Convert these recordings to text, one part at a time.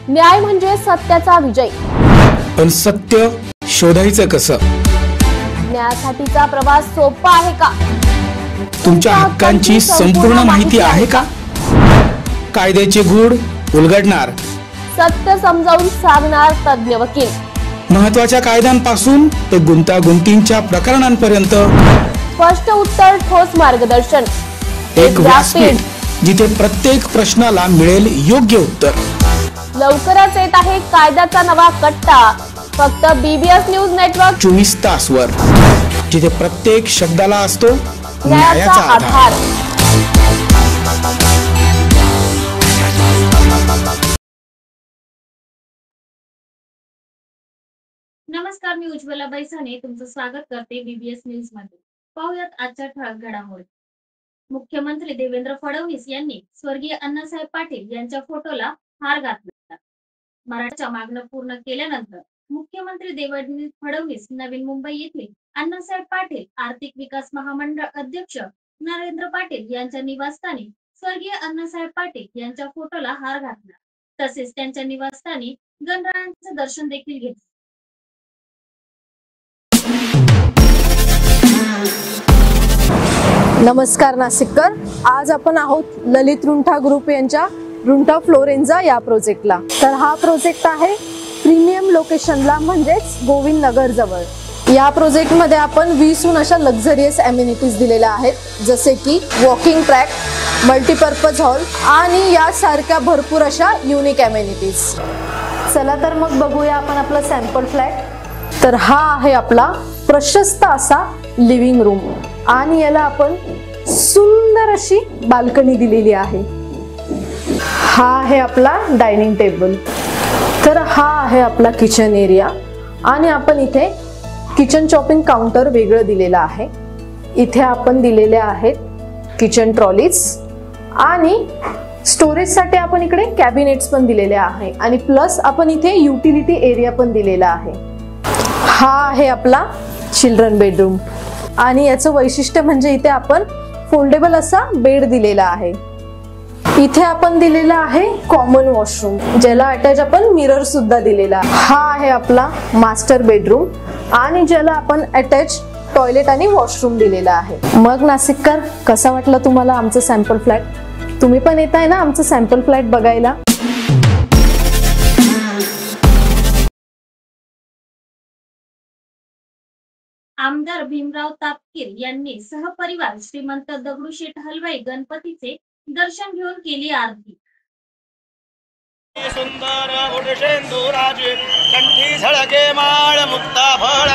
न्याय म्हणजे सत्याचा विजय। पण सत्य शोधायचं कसं? न्यायासाठीचा प्रवास सोपा आहे का? तुमच्या हक्कांची संपूर्ण माहिती आहे का? कायद्याचे गूढ उलगडणार, सत्य समजावून सांगणार तज्ञ वकील। महत्त्वाच्या कायद्यांपासून ते गुंतागुंतींच्या प्रकरणांपर्यंत स्पष्ट उत्तर, ठोस मार्गदर्शन। एक व्यासपीठ जिथे प्रत्येक प्रश्नाला मिळेल योग्य उत्तर। लवकरच येत आहे कायद्याचा नवा कट्टा, फक्त बीबीएस न्यूज नेटवर्क 24 तासवर, जिथे प्रत्येक शब्दाला असतो न्यायाचा आधार। नमस्कार, मी उज्ज्वला बैसाने तुमचं स्वागत करते बीबीएस न्यूज मध्ये। पाहूयात आजच्या ठळक घडामोडी। मुख्यमंत्री देवेंद्र फडणवीस यांनी स्वर्गीय अण्णासाहेब पाटील यांच्या फोटोला हार घातला। मराठा मागणं पूर्ण केल्यानंतर मुख्यमंत्री देवेंद्र फडणवीस नवी मुंबई येथील अण्णासाहेब पाटील आर्थिक विकास महामंडळ अध्यक्ष नरेंद्र पाटील यांच्या निवासस्थानी स्वर्गीय अण्णासाहेब पाटील यांच्या फोटोला हार घातला। तसेच त्यांच्या निवासस्थानी गणरायांचे दर्शन देखील घेतले। नमस्कार नाशिककर, आज आपण आहोत ललित रुंठा ग्रुप यांच्या रुंठा फ्लोरेंजा या प्रोजेक्टला। तर हा प्रोजेक्ट आहे प्रीमियम लोकेशनला, म्हणजेच गोविंद नगर जवळ। या प्रोजेक्ट मध्ये आपण 20हून अशा लक्झरियस अमेनिटीज दिलेल्या आहेत, जसे की वॉकिंग ट्रॅक, मल्टीपर्पज हॉल आणि यासारख्या भरपूर अशा युनिक अमेनिटीज। चला तर मग बघूया आपण आपला सॅम्पल फ्लॅट। तर हा आहे आपला प्रशस्त असा लिव्हिंग रूम आणि याला आपण सुंदर अशी बाल्कनी दिलेली आहे। हा आहे आपला डायनिंग टेबल। तर हा आहे आपला किचन एरिया आणि आपण इथे किचन चॉपिंग काउंटर वेगळं दिलेलं आहे। इथे आपण दिलेले आहेत किचन ट्रॉलीज आणि स्टोरेज साठी आपण इकडे कॅबिनेट्स पण दिलेले आहे आणि प्लस आपण इथे युटिलिटी एरिया पण दिलेला आहे। हा आहे आपला चिल्ड्रन बेडरूम आणि याचं वैशिष्ट्य म्हणजे इथे आपण फोल्डेबल असा बेड दिलेला आहे। इथे आपण दिलेला आहे कॉमन वॉशरूम, ज्याला अटॅच आपण मिरर सुद्धा दिलेला आहे। हा आहे आपला मास्टर बेडरूम आणि ज्याला आपण अटॅच टॉयलेट आणि वॉशरूम दिलेला आहे। मग नाशिककर, कसा वाटला तुम्हाला आमचं सॅम्पल फ्लॅट? तुम्ही पण येत आहे ना आमचं सॅम्पल फ्लॅट बघायला? आमदार भीमराव तापकीर यांनी सहपरिवार श्रीमंत दगडूशेठ हलवाई गणपतीचे दर्शन घेऊन केली आरती। सुंदर उडशेंदुराजे कंठी झळके माळ मुक्ता फळ,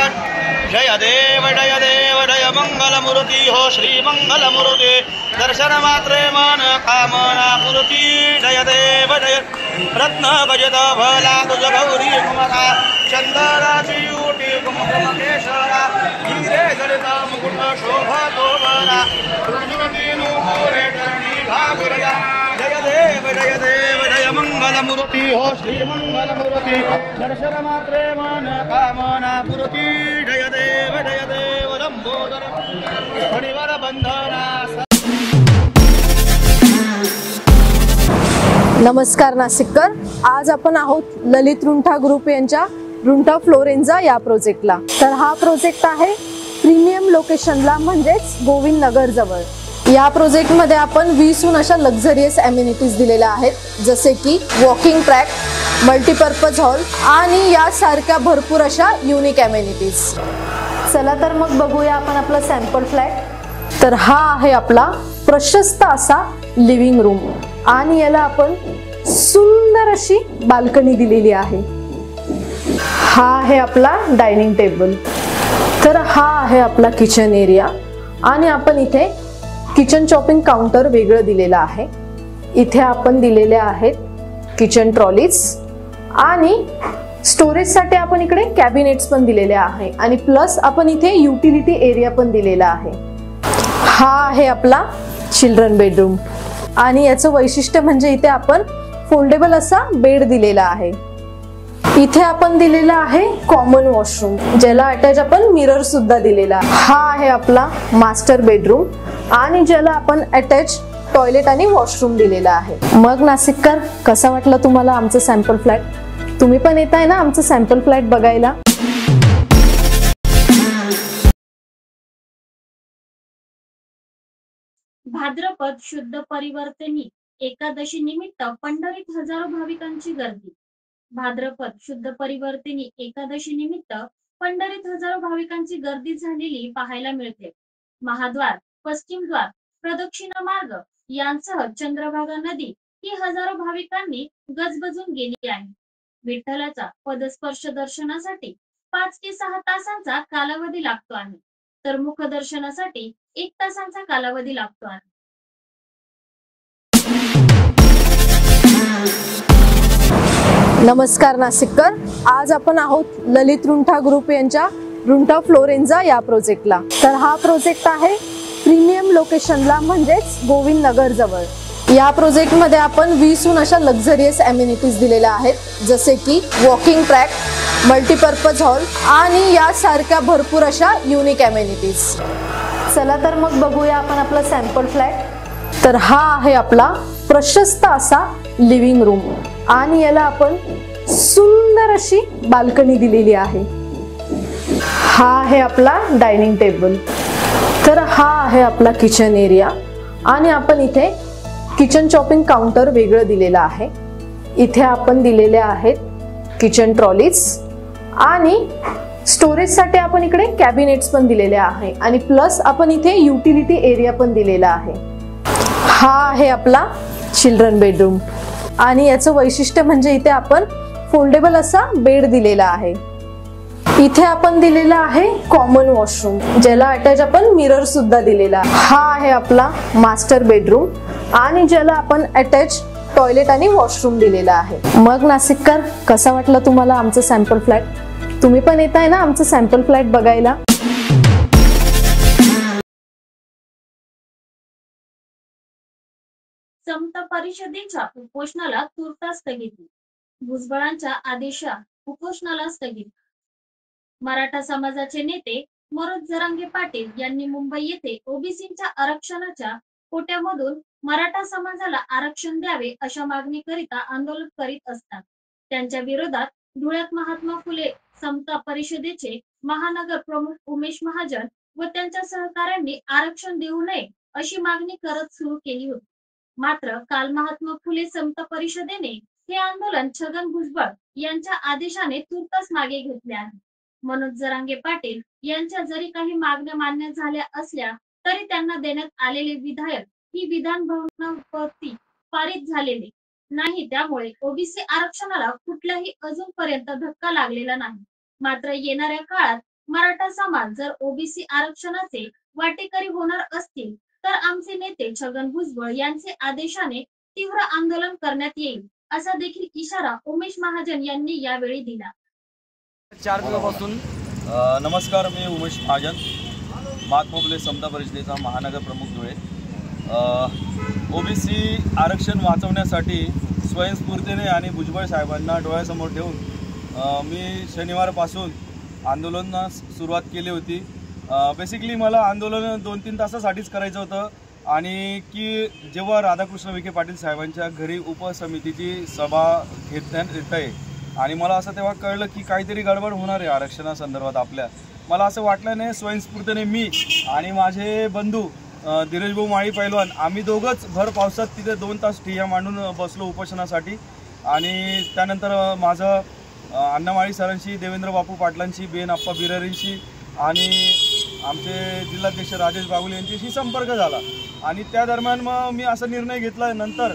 जय देव जय देव जय मंगल मूर्ती हो श्री मंगल मूर्ती, दर्शन मात्रे मन कामना पूर्ती, जय देव जय रत्न गजद भला तुझ गौरी कुमारा, चंदनाची उटी कुमकुम केशरा, हिरे जडिता मुकुट शोभा तोबरा, तुझी नूपुरे चरणी घागरया, जय देव जय देव जय मंगल मूर्ती हो श्री मंगल मूर्ती, दर्शन मात्रे मन कामना पूर्ती, जय देव लंबोदर फणीवर बंधना। नमस्कार नाशिककर, आज आपण आहोत ललित रुंठा ग्रुप यांच्या रुंठा फ्लोरेंजा या प्रोजेक्टला। तर हा प्रोजेक्ट आहे प्रीमियम लोकेशनला, म्हणजेच गोविंद नगर जवळ। या प्रोजेक्ट मध्ये आपण 20हून अशा लक्झरियस अमेनिटीज दिलेल्या आहेत, जसे की वॉकिंग ट्रॅक, मल्टीपर्पज हॉल आणि यासारख्या भरपूर अशा युनिक अमेनिटीज। चला तर मग बघूया आपण आपला सॅम्पल फ्लॅट। तर हा आहे आपला प्रशस्त असा लिव्हिंग रूम आणि याला आपण सुंदर अशी बाल्कनी दिलेली आहे। हा आहे आपला डायनिंग टेबल। तर हा आहे आपला किचन एरिया आणि आपण इथे किचन चॉपिंग काउंटर वेगळं दिलेलं आहे। इथे आपण दिलेले आहेत किचन ट्रॉलीज आणि स्टोरेज साठी आपण इकडे कॅबिनेट्स पण दिलेले आहे आणि प्लस आपण इथे युटिलिटी एरिया पण दिलेला आहे। हा आहे आपला चिल्ड्रन बेडरूम आणि याचं वैशिष्ट्य म्हणजे इथे आपण फोल्डेबल असा बेड दिलेला आहे। इथे आपण दिलेला आहे कॉमन वॉशरूम, ज्याला अटॅच आपण मिरर सुद्धा दिलेला आहे। हा आहे आपला मास्टर बेडरूम आणि ज्याला आपण अटॅच टॉयलेट आणि वॉशरूम दिलेला आहे। मग नाशिककर, कसा वाटला तुम्हाला आमचं सॅम्पल फ्लॅट? तुम्ही पण येताय ना आमचं सॅम्पल फ्लॅट बघायला? भाद्रपद शुद्ध परिवर्तनी एकादशी निमित्त पंढरीत हजारो भाविकांची गर्दी। भाद्रपद शुद्ध परिवर्तनी एकादशी निमित्त पंढरीत हजारो भाविकांची गर्दी झालेली पाहायला मिळते। महाद्वार, पश्चिम द्वार, प्रदक्षिणा मार्ग यांसह चंद्रभागा नदी ही हजारो भाविकांनी गजबजून गेली आहे। विठ्ठलाचा पदस्पर्श दर्शनासाठी 5 ते 6 तासांचा कालावधी लागतो आहे, तर मुखदर्शनासाठी 1 तासांचा कालावधी लागतो आहे। नमस्कार नाशिककर, आज आपण आहोत ललित रुंठा ग्रुप यांच्या रुंठा फ्लोरेन्झा या प्रोजेक्टला। तर हा प्रोजेक्ट आहे प्रीमियम लोकेशनला, म्हणजेच गोविंद नगर जवळ। या प्रोजेक्ट मध्ये आपण 20हून अशा लक्झरियस अमेनिटीज दिलेल्या आहेत, जसे की वॉकिंग ट्रॅक, मल्टीपर्पज हॉल आणि यासारख्या भरपूर अशा युनिक अमेनिटीज। चला तर मग बघूया आपण आपला सॅम्पल फ्लॅट। तर हा आहे आपला प्रशस्त असा लिव्हिंग रूम आणि याला आपण सुंदर अशी बाल्कनी दिलेली आहे। हा आहे आपला डायनिंग टेबल। तर हा आहे आपला किचन एरिया आणि आपण इथे किचन चॉपिंग काउंटर वेगळं दिलेलं आहे। इथे आपण दिलेले आहेत किचन ट्रॉलीज आणि स्टोरेज साठी आपण इकडे कॅबिनेट्स पण दिलेले आहे आणि प्लस आपण इथे युटिलिटी एरिया पण दिलेला आहे। हा आहे आपला चिल्ड्रन बेडरूम आणि याचं वैशिष्ट्य म्हणजे इथे आपण फोल्डेबल असा बेड दिलेला आहे। इथे आपण दिलेला आहे कॉमन वॉशरूम, ज्याला अटॅच आपण मिरर सुद्धा दिलेला आहे। हा आहे आपला मास्टर बेडरूम आणि ज्याला आपण अटॅच टॉयलेट आणि वॉशरूम दिलेला आहे। मग नाशिककर, कसा वाटला तुम्हाला आमचं सॅम्पल फ्लॅट? तुम्ही पण येताय ना आमचं सॅम्पल फ्लॅट बघायला? समता परिषदेच्या उपोषणाला तुर्तास स्थगिती। भुजबळांच्या आदेशा उपोषणाला स्थगिती। मराठा समाजाचे नेते मनोज जरांगे पाटील यांनी मुंबई येथे ओबीसींच्या आरक्षणाच्या कोट्यामधून मराठा समाजाला आरक्षण द्यावे अशा मागणीकरिता आंदोलन करीत असतात त्यांच्या विरोधात धुळ्यात महात्मा फुले समता परिषदेचे महानगर प्रमुख उमेश महाजन व त्यांच्या सहकाऱ्यांनी आरक्षण देऊ नये अशी मागणी करत सुरू केली होती। मात्र काल महात्मा फुले समता परिषदेने हे आंदोलन छगन भुजबळ यांच्या आदेशाने तुर्तास मागे घेतले आहे। मनोज जरांगे पाटील यांच्या जरी काही मागण्या मान्य झाल्या असल्या तरी त्यांना देण्यात आलेले विधेयक ही विधान भवनावरती पारित झालेले नाही, त्यामुळे ओबीसी आरक्षणाला कुठलाही अजूनपर्यंत धक्का लागलेला नाही। मात्र येणाऱ्या काळात मराठा समाज जर ओबीसी आरक्षणाचे वाटेकरी होणार असतील तर आमचे नेते छगन भुजबळ यांचे आदेशाने तीव्र आंदोलन करण्यात येईल असा देखील इशारा उमेश महाजन यांनी यावेळी दिला। 4 दिवसापासून नमस्कार, मी उमेश महाजन, महात्मा फुले समता परिषदेचा महानगर प्रमुख धुळे। ओबीसी आरक्षण वाचवण्यासाठी स्वयंस्फूर्तीने आणि भुजबळ साहेबांना डोळ्यासमोर ठेवून मी शनिवारपासून आंदोलनास सुरुवात केली होती। बेसिकली मला आंदोलन 2-3 तासासाठीच करायचं होतं आणि की जेव्हा राधाकृष्ण विखे पाटील साहेबांच्या घरी उपसमितीची सभा घेण्यात येत आहे आणि मला असं तेव्हा कळलं की काहीतरी गडबड होणार आहे आरक्षणासंदर्भात आपल्या। मला असं वाटलं नाही, स्वयंस्फूर्तीने मी आणि माझे बंधू धीरज भाऊ माळी पैलवान आम्ही दोघंच भर पावसात तिथे 2 तास ठिय्या मांडून बसलो उपोषणासाठी। आणि त्यानंतर माझं अण्णामाळी सरांशी, देवेंद्र बापू पाटलांशी, बेन आप्पा बिरारींशी आणि आमचे जिल्हाध्यक्ष राजेश बागुल यांच्याशी संपर्क झाला आणि त्या दरम्यान मग मी असा निर्णय घेतला नंतर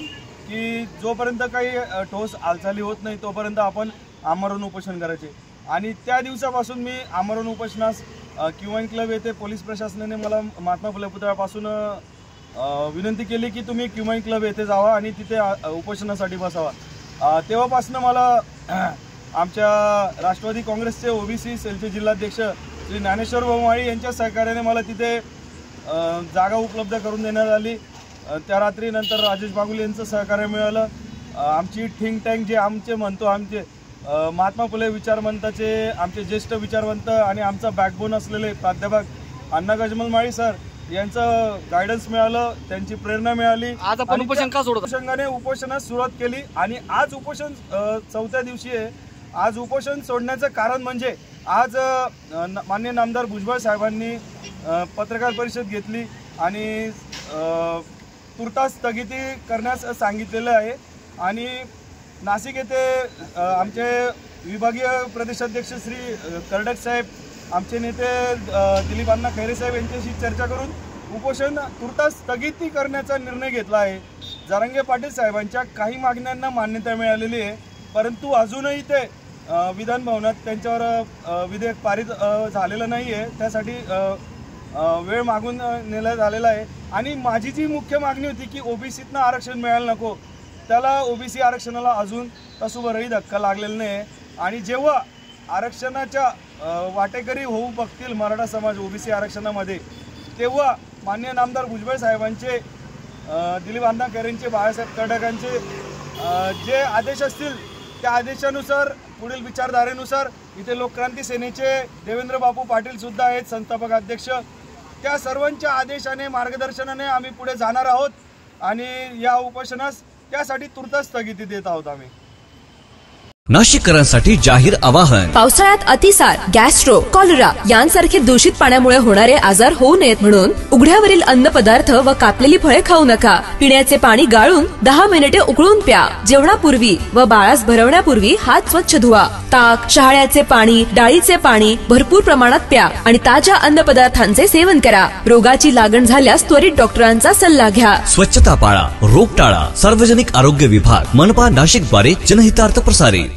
की जोपर्यंत काही ठोस हालचाली होत नाही तोपर्यंत आपण आमरण उपोषण करायचे। आणि त्या दिवसापासून मी आमरण उपोषणास क्यूएन क्लब येथे पोलीस प्रशासनाने मला महात्मा फुले पुतळ्यापासून विनंती केली की तुम्ही क्यूएन क्लब येथे जावा आणि तिथे उपोषणासाठी बसावा। तेव्हापासून मला आमच्या राष्ट्रवादी काँग्रेसचे ओबीसी सेलचे जिल्हाध्यक्ष श्री ज्ञानेश्वर भाऊ माळी यांच्या सहकार्याने मला तिथे जागा उपलब्ध करून देण्यात आली। त्या रात्रीनंतर राजेश बागुल यांचं सहकार्य मिळालं। आमची थिंक टँक जे आमचे म्हणतो आमचे महात्मा फुले विचारवंताचे आमचे ज्येष्ठ विचारवंत आणि आमचा बॅकबोन असलेले प्राध्यापक अण्णा गजमल माळी सर यांचं गायडन्स मिळालं, त्यांची प्रेरणा मिळाली. आज आपण उपोषण का सोडतो? अनुषंगाने उपोषणास सुरुवात केली आणि आज उपोषण चौथ्या दिवशी आहे. आज उपोषण सोडण्याचं कारण म्हणजे आज माननीय नामदार भुजबळ साहेबांनी पत्रकार परिषद घेतली आणि तुर्तास स्थगिती करण्यास सांगितलेलं आहे. आणि नाशिक येथे आमचे विभागीय प्रदेशाध्यक्ष श्री कर्डक साहेब, आमचे नेते दिलीप अण्णा खैरे साहेब यांच्याशी चर्चा करून उपोषण तुर्तास स्थगिती करण्याचा निर्णय घेतला आहे. जरांगे पाटील साहेबांच्या काही मागण्यांना मान्यता मिळालेली आहे, परंतु अजूनही ते विधान भवनात त्यांच्यावर विधेयक पारित झालेलं नाही आहे. त्यासाठी वेळ मागून नेला झालेला आहे. आणि माझी जी मुख्य मागणी होती की ओबीसीतनं आरक्षण मिळायला नको, त्याला ओबीसी आरक्षणाला अजून तसूभरही धक्का लागलेला नाही. आणि जेव्हा आरक्षणाच्या वाटेकरी होऊ बघतील मराठा समाज ओबीसी आरक्षणामध्ये, तेव्हा माननीय नामदार भुजबळ साहेबांचे, दिलीप अण्णा खैरेंचे, बाळासाहेब कर्डकांचे जे आदेश असतील त्या आदेशानुसार, पुढील विचारधारेनुसार इथे लोकक्रांती सेनेचे देवेंद्र बापू पाटील सुद्धा आहेत, संस्थापक अध्यक्ष. त्या सर्वांच्या आदेशाने, मार्गदर्शनाने आम्ही पुढे जाणार आहोत आणि या उपोषणास त्यासाठी तुर्तास स्थगिती देत आहोत आम्ही. नाशिककरांसाठी जाहीर आवाहन. पावसाळ्यात अतिसार, गॅस्ट्रो, कॉलरा यांसारखे दूषित पाण्यामुळे होणारे आजार होऊ नयेत म्हणून उघड्यावरील अन्नपदार्थ व कापलेली फळे खाऊ नका. पिण्याचे पाणी गाळून 10 मिनिटे उकळून प्या. जेवणापूर्वी व बाळास भरवण्यापूर्वी हात स्वच्छ धुवा. ताक, शहाळ्याचे पाणी, डाळीचे पाणी भरपूर प्रमाणात प्या आणि ताज्या अन्नपदार्थांचे सेवन करा. रोगाची लागण झाल्यास त्वरित डॉक्टरांचा सल्ला घ्या. स्वच्छता पाळा, रोग टाळा. सार्वजनिक आरोग्य विभाग, मनपा नाशिक द्वारे जनहितार्थ प्रसारित.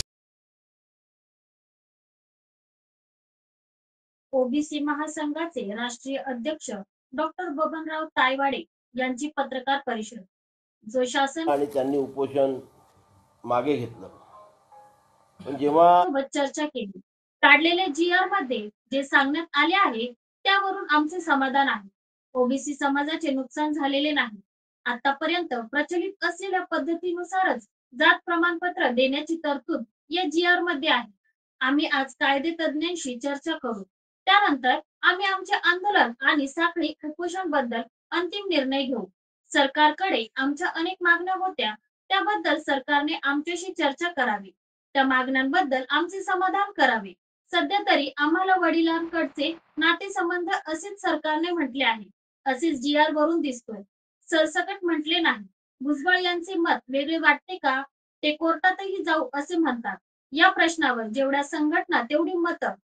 ओबीसी महासंघाचे राष्ट्रीय अध्यक्ष डॉक्टर बबनराव तायवाडे यांची पत्रकार परिषद. जो शासन आणि त्यांनी उपोषण मागे घेतलं, पण जेव्हा चर्चा केली, काढलेल्या GR मध्ये जे सांगण्यात आले आहे त्यावरून आमचे समाधान आहे. ओबीसी समाजाचे नुकसान झालेले नाही. आतापर्यंत प्रचलित असलेल्या पद्धतीनुसारच जात प्रमाणपत्र देण्याची तरतूद या GR मध्ये आहे. आम्ही आज कायदे तज्ञांशी चर्चा करू. त्यानंतर आम्ही आमचे आंदोलन आणि साखळी उपोषण बद्दल अंतिम निर्णय घेऊ. सरकारकडे आमच्या अनेक मागण्या होत्या, त्याबद्दल सरकारने आमच्याशी चर्चा करावी. त्या मागण्यांबद्दल आमचे समाधान करावे. सध्या तरी आम्हाला वडिलांकडचे नातेसंबंध असेच सरकारने म्हटले आहे, असेच GR वरून दिसतोय. सरसकट म्हटले नाही. भुजबळ यांचे मत वेगळे वाटते का? ते कोर्टातही जाऊ असे म्हणतात. या प्रश्नावर जेवढ्या संघटना तेवढी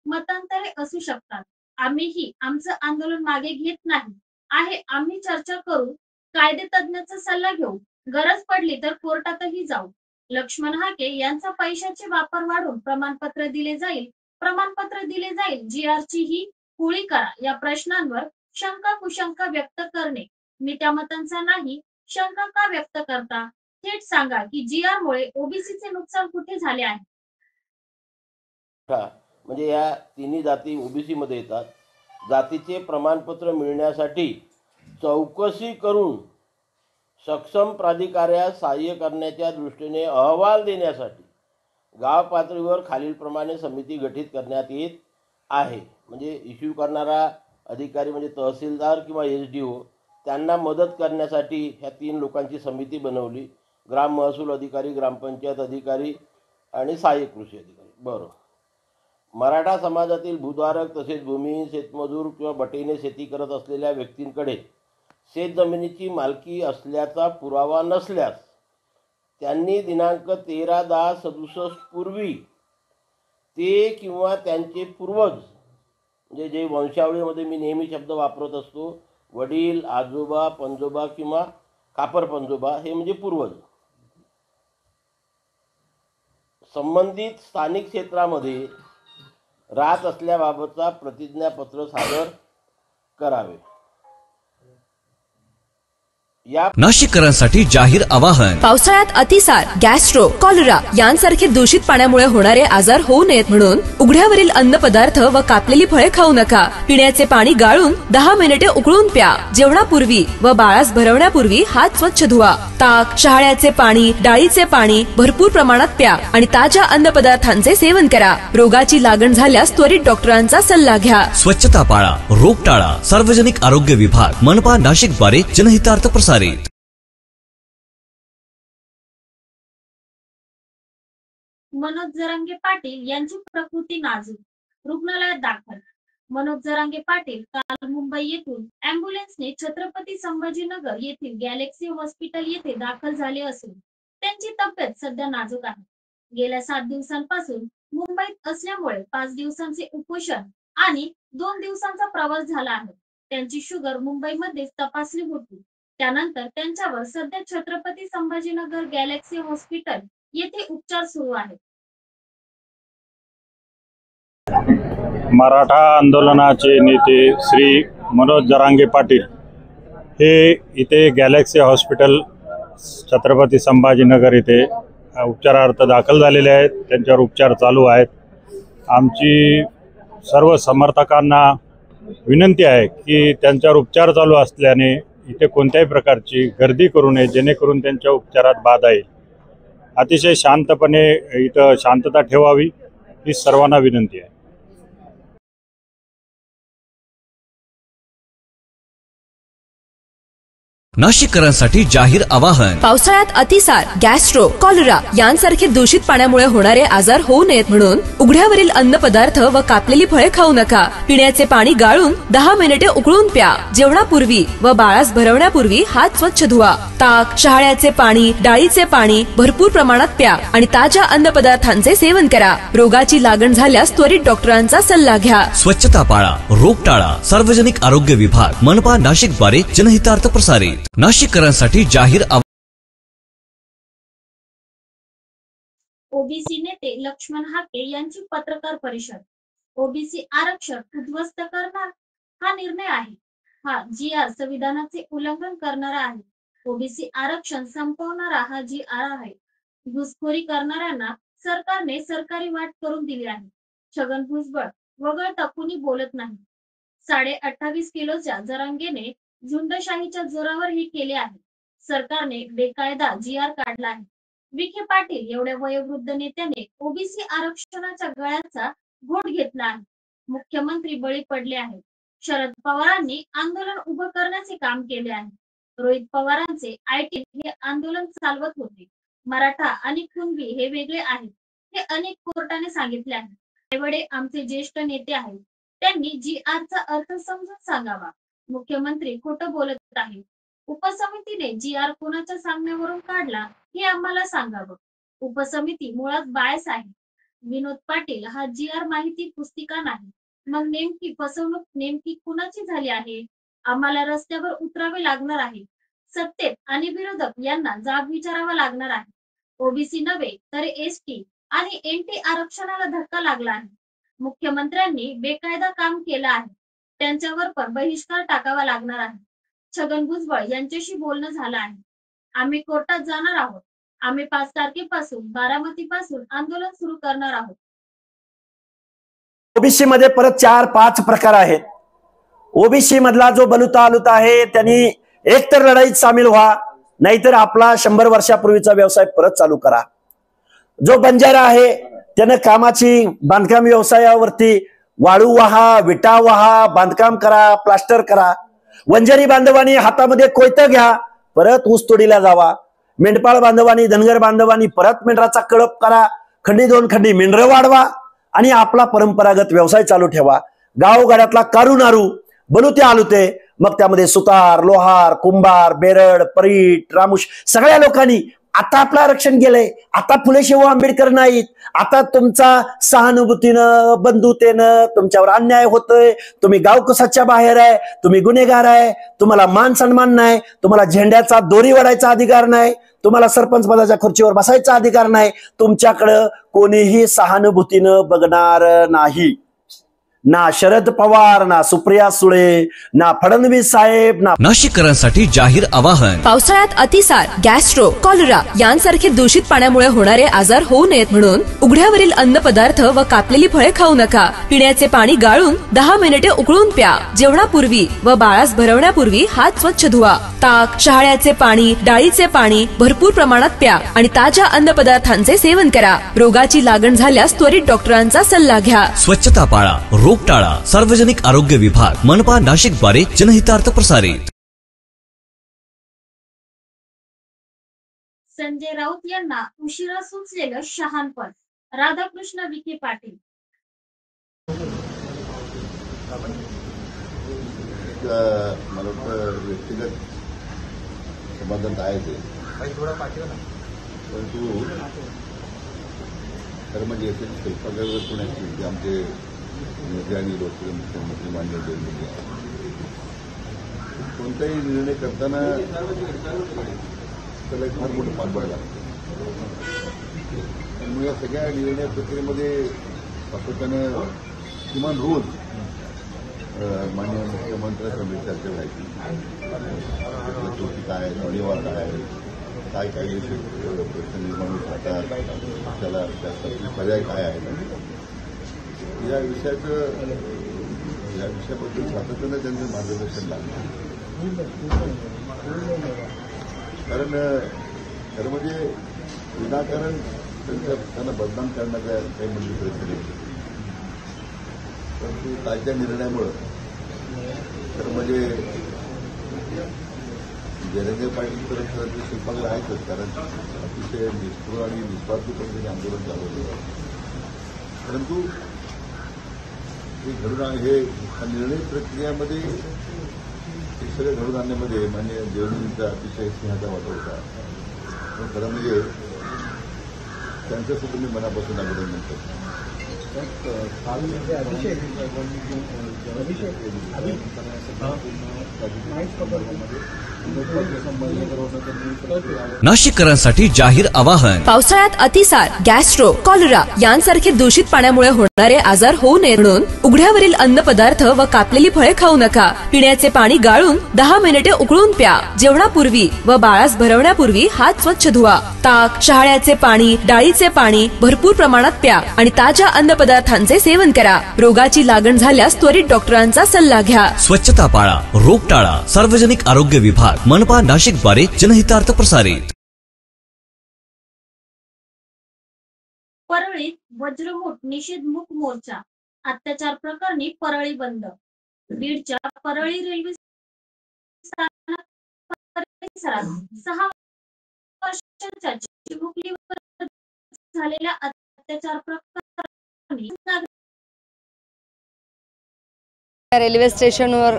मतांतरे असू शकतात. आम्हीही आमचं आंदोलन मागे घेत नाही आहे. आम्ही चर्चा करू, कायदे तज्ञांचा सल्ला घेऊ, गरज पडली तर कोर्टातही जाऊ. लक्ष्मण हाके यांचा पैशाचे वापर वाढून प्रमाणपत्र दिले जाईल, GR ची ही होळी करा. या प्रश्नांवर शंका कुशंका व्यक्त करणे. मी त्या मतांचा नाही. शंका का व्यक्त करता? थेट सांगा की GR मुळे ओबीसीचे नुकसान कुठे झाले आहे. म्हणजे या तिन्ही जाती ओबीसी मध्ये येतात. जातीचे प्रमाणपत्र मिळण्यासाठी चौकशी करून सक्षम प्राधिकाऱ्यास सहाय्य करण्याच्या दृष्टीने अहवाल देण्यासाठी गाव पातळीवर खालीलप्रमाणे समिती गठीत करण्यात येत आहे. म्हणजे इश्यू करणारा अधिकारी म्हणजे तहसीलदार किंवा SDO, त्यांना मदत करण्यासाठी ह्या 3 लोकांची समिती बनवली. ग्राम महसूल अधिकारी, ग्रामपंचायत अधिकारी आणि सहाय्यक कृषी अधिकारी. बरोबर. मराठा समाजातील भूधारक तसेच भूमिहीन, शेतमजूर किंवा बटेने शेती करत असलेल्या व्यक्तींकडे शेतजमिनीची मालकी असल्याचा पुरावा नसल्यास त्यांनी दिनांक 13/10/67 पूर्वी ते किंवा त्यांचे पूर्वज, म्हणजे जे वंशावळीमध्ये मी नेहमी शब्द वापरत असतो, वडील, आजोबा, पंजोबा किंवा खापर पंजोबा, हे म्हणजे पूर्वज, संबंधित स्थानिक क्षेत्रामध्ये राहत असल्याबाबतचा प्रतिज्ञापत्र सादर करावे. या नाशिककरांसाठी जाहीर आवाहन. पावसाळ्यात अतिसार, गॅस्ट्रो, कॉलरा यांसारखे दूषित पाण्यामुळे होणारे आजार होऊ नयेत म्हणून उघड्यावरील अन्नपदार्थ व कापलेली फळे खाऊ नका. पिण्याचे पाणी गाळून 10 मिनिटे उकळून प्या. जेवणापूर्वी व बाळास भरवण्यापूर्वी हात स्वच्छ धुवा. ताक, शहाळ्याचे पाणी, डाळीचे पाणी भरपूर प्रमाणात प्या आणि ताज्या अन्नपदार्थांचे सेवन करा. रोगाची लागण झाल्यास त्वरित डॉक्टरांचा सल्ला घ्या. स्वच्छता पाळा, रोग टाळा. सार्वजनिक आरोग्य विभाग, मनपा नाशिक द्वारे जनहितार्थ प्रसारित. मनोज जरांगे पाटील यांची प्रकृती नाजूक, रुग्णालयात दाखल. मनोज जरांगे पाटील काल मुंबई येथून अँब्युलन्सने छत्रपती संभाजीनगर येथील गॅलेक्सी हॉस्पिटल येथे दाखल झाले असून त्यांची तब्येत सध्या नाजूक आहे. गेल्या 7 दिवसांपासून मुंबईत असल्यामुळे 5 दिवसांचे उपोषण आणि 2 दिवसांचा प्रवास झाला आहे. त्यांची शुगर मुंबईमध्येच तपासली होती. त्यानंतर त्यांच्यावर सध्या छत्रपती संभाजीनगर गॅलेक्सी हॉस्पिटल येथे उपचार सुरू आहेत. मराठा आंदोलनाचे नेते श्री मनोज जरांगे पाटील हे इथे गॅलेक्सी हॉस्पिटल छत्रपती संभाजीनगर येथे उपचारार्थ दाखल झालेले आहेत. त्यांच्यावर उपचार चालू आहेत. आमची सर्व समर्थकांना विनंती आहे की त्यांच्यावर उपचार चालू असल्याने इथे कोणत्याही प्रकारची गर्दी करू नये, जेणेकरून त्यांच्या उपचारात बाधा येईल. अतिशय शांतपणे इथं शांतता ठेवावी ही सर्वांना विनंती आहे. नाशिककरांसाठी जाहीर आवाहन. पावसाळ्यात अतिसार, गॅस्ट्रो, कॉलरा यांसारखे दूषित पाण्यामुळे होणारे आजार होऊ नयेत म्हणून उघड्यावरील अन्नपदार्थ व कापलेली फळे खाऊ नका. पिण्याचे पाणी गाळून 10 मिनिटे उकळून प्या. जेवणापूर्वी व बाळास भरवण्यापूर्वी हात स्वच्छ धुवा. ताक, शहाळ्याचे पाणी, डाळीचे पाणी भरपूर प्रमाणात प्या आणि ताज्या अन्नपदार्थांचे सेवन करा. रोगाची लागण झाल्यास त्वरित डॉक्टरांचा सल्ला घ्या. स्वच्छता पाळा, रोग टाळा. सार्वजनिक आरोग्य विभाग, मनपा नाशिक द्वारे जनहितार्थ प्रसारित. नाशिककरांसाठी जाहीर ओबीसी नेते लक्ष्मण हाके यांची पत्रकार परिषद. ओबीसी आरक्षण उद्ध्वस्त करणार हा निर्णय आहे. हा GR संविधानाचे उल्लंघन करणारा आहे. ओबीसी आरक्षण संपवणारा हा GR आहे. घुसखोरी करणाऱ्यांना सरकारने सरकारी वाट करून दिली आहे. छगन भुजबळ वगळता कुणी बोलत नाही. 28.5 किलोच्या जरांगेने झुंडशाहीच्या जोरावर हे केले आहे. सरकारने बेकायदा GR काढला आहे. विखे पाटील एवढ्या वयोवृद्ध नेत्याने ओबीसी आरक्षणाच्या गळ्याचा घोट घेतला आहे. मुख्यमंत्री बळी पडले आहेत. शरद पवारांनी आंदोलन उभं करण्याचे काम केले आहे. रोहित पवारांचे IT हे आंदोलन चालवत होते. मराठा आणि कुणबी हे वेगळे आहेत हे अनेक कोर्टाने सांगितले आहे. एवढे आमचे ज्येष्ठ नेते आहेत. त्यांनी GRचा अर्थ समजून सांगावा. मुख्यमंत्री खोटं बोलत आहेत. उपसमितीने GR कोणाच्या सांगण्यावरून काढला हे आम्हाला सांगावं. उपसमिती मुळात बायस आहे. विनोद पाटील हा GR माहिती पुस्तिका नाही. मग नेमकी फसवणूक नेमकी कुणाची झाली आहे? आम्हाला रस्त्यावर उतरावे लागणार आहे. सत्तेत आणि विरोधक यांना जाब विचारावा लागणार आहे. ओबीसी नव्हे तर ST आणि NT आरक्षणाला धक्का लागला आहे. मुख्यमंत्र्यांनी बेकायदा काम केलं आहे. त्यांच्यावर पण बहिष्कार टाकावा लागणार आहे. छगन भुजबळ यांच्याशी बोलणं झालं आहे. आम्ही कोर्टात जाणार आहोत. आम्ही 5 तारखेपासून बारामतीपासून आंदोलन सुरू करणार आहोत. ओबीसी मध्ये परत 4-5 प्रकार आहेत. ओबीसी मधला जो बलुता आलुता आहे त्यांनी एकतर लढाईत सामील व्हा, नाहीतर आपला 100 वर्षापूर्वीचा व्यवसाय परत चालू करा. जो बंजारा आहे त्यानं कामाची बांधकाम व्यवसायावरती वाळू वाहा, विटा वाहा, बांधकाम करा, प्लास्टर करा. वंजारी बांधवांनी हातामध्ये कोयतं घ्या, परत ऊसतोडीला जावा. मेंढपाळ बांधवांनी, धनगर बांधवांनी परत मेंढराचा कळप करा. खंडी 2 खंडी मेंढरं वाढवा आणि आपला परंपरागत व्यवसाय चालू ठेवा. गावगाड्यातला कारू नारू, बलुते आलुते, मग त्यामध्ये सुतार, लोहार, कुंभार, बेरड, परीट, रामुश सगळ्या लोकांनी आता आपलं आरक्षण गेलंय. आता फुले शाहू आंबेडकर नाहीत. आता तुमचा सहानुभूतीनं, बंधुतेनं तुमच्यावर अन्याय होतोय. तुम्ही गावकसाच्या बाहेर आहे, तुम्ही गुन्हेगार आहे, तुम्हाला मान सन्मान नाही, तुम्हाला झेंड्याचा दोरी वाढायचा अधिकार नाही, तुम्हाला सरपंच पदाच्या खुर्चीवर बसायचा अधिकार नाही. तुमच्याकडं कोणीही सहानुभूतीनं बघणार नाही. ना शरद पवार, ना सुप्रिया सुळे, ना फडणवीस साहेब, ना नाशिककरांसाठी जाहीर आवाहन. पावसाळ्यात अतिसार, गॅस्ट्रो, कॉलरा यांसारखे दूषित पाण्यामुळे होणारे आजार होऊ नयेत म्हणून उघड्यावरील अन्नपदार्थ व कापलेली फळे खाऊ नका. पिण्याचे पाणी गाळून 10 मिनिटे उकळून प्या. जेवणापूर्वी व बाळास भरवण्यापूर्वी हात स्वच्छ धुवा. ताक, शहाळ्याचे पाणी, डाळीचे पाणी भरपूर प्रमाणात प्या आणि ताज्या अन्नपदार्थांचे सेवन करा. रोगाची लागण झाल्यास त्वरित डॉक्टरांचा सल्ला घ्या. स्वच्छता पाळा, रोग टाळा. सार्वजनिक आरोग्य विभाग, मनपा नाशिक द्वारे जनहितार्थ प्रसारित. संजय राऊत यांना उशिरा सुचलेलं शहाणपण. राधाकृष्ण विखे पाटील. मला वाटतं व्यक्तिगत समाधान आहे ते, परंतु खरं म्हणजे येथील शिल्पकलेवर पुण्याची आमचे नेते आणि लोकप्रिय मुख्यमंत्री मान्य देवेंद्र कोणताही निर्णय करताना त्याला एक फार मोठं पाठबळ लागतं. त्यामुळे या सगळ्या निर्णय प्रक्रियेमध्ये सातत्यानं किमान रोज माननीय मुख्यमंत्र्यांसमोर चर्चा व्हायची. काय धन्यवाद काय काय प्रश्न निर्माण होत राहतात, त्याला त्यासाठी पर्याय काय आहे या विषयाबद्दल सातत्यानं त्यांचं मार्गदर्शन लागलं. कारण खरं म्हणजे विनाकारण त्यांना बदनाम करण्याचा काही म्हणजे प्रयत्न नाही, परंतु कालच्या निर्णयामुळं खरं म्हणजे देवेंद्र पाटील तर शिल्पकार आहेतच, कारण अतिशय निष्ठुर आणि निस्वार्थीपणे त्यांनी आंदोलन चालवलं. परंतु हे घडून हे निर्णय प्रक्रियामध्ये हे सगळं घडून आणण्यामध्ये माननीय देवेंद्रजींचा अतिशय स्नेहाचा वाटा होता. पण खरं म्हणजे त्यांचं सुद्धा मी मनापासून अभिनंदन करतो. नाशिककरांसाठी जाहीर आवाहन. पावसाळ्यात अतिसार, गॅस्ट्रो, कॉलरा यांसारखे दूषित पाण्यामुळे होणारे आजार होऊ नये म्हणून उघड्यावरील अन्नपदार्थ व कापलेली फळे खाऊ नका. पिण्याचे पाणी गाळून 10 मिनिटे उकळून प्या. जेवणापूर्वी व बाळास भरवण्यापूर्वी हात स्वच्छ धुवा. ताक, शहाळ्याचे पाणी, डाळीचे पाणी भरपूर प्रमाणात प्या आणि ताज्या अन्नपदार्थांचे सेवन करा. रोगाची लागण झाल्यास त्वरित डॉक्टरांचा सल्ला घ्या. स्वच्छता पाळा, रोग टाळा. सार्वजनिक आरोग्य विभाग, मनपा नाशिक द्वारे जनहितार्थ प्रसारित. परळीत वज्रमूठ निषेध मूक मोर्चा. अत्याचार प्रकरणी परळी बंद. बीडच्या परळी रेल्वे स्थानक परिसरात 6 वर्षांच्या चिमुकलीवर झालेल्या अत्याचार प्रकरणी रेल्वे स्टेशनवर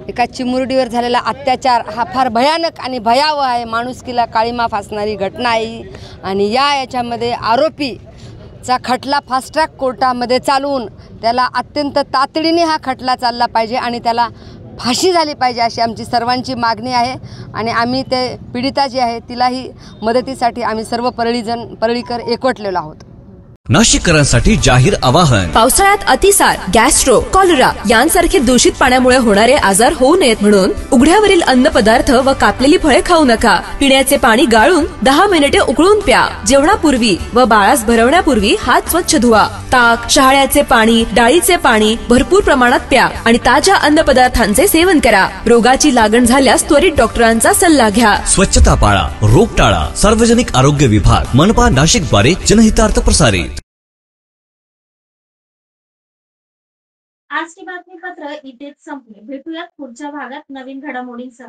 एका चिमुरडीवर झालेला अत्याचार हा फार भयानक आणि भयावह आहे. माणुसकीला काळीमा फासणारी घटना आहे आणि याच्यामध्ये आरोपीचा खटला फास्ट ट्रॅक कोर्टामध्ये चालवून त्याला अत्यंत तातडीने हा खटला चालला पाहिजे आणि त्याला फाशी झाली पाहिजे अशी आमची सर्वांची मागणी आहे. आणि आम्ही ते पीडिता जी आहे तिलाही मदतीसाठी आम्ही सर्व परळीकर एकवटलेलो आहोत. नाशिककरांसाठी जाहीर आवाहन. पावसाळ्यात अतिसार, गॅस्ट्रो, कॉलरा यांसारखे दूषित पाण्यामुळे होणारे आजार होऊ नयेत म्हणून उघड्यावरील अन्नपदार्थ व कापलेली फळे खाऊ नका. पिण्याचे पाणी गाळून 10 मिनिटे उकळून प्या. जेवणापूर्वी व बाळास भरवण्यापूर्वी हात स्वच्छ धुवा. ताक, शहाळ्याचे पाणी, डाळीचे पाणी भरपूर प्रमाणात प्या आणि ताज्या अन्नपदार्थांचे सेवन करा. रोगाची लागण झाल्यास त्वरित डॉक्टरांचा सल्ला घ्या. स्वच्छता पाळा, रोग टाळा. सार्वजनिक आरोग्य विभाग, मनपा नाशिक द्वारे जनहितार्थ प्रसारित. आजचे बातमीपत्र इथेच संपले. भेटूयात पुढच्या भागात नवीन घडामोडींसह.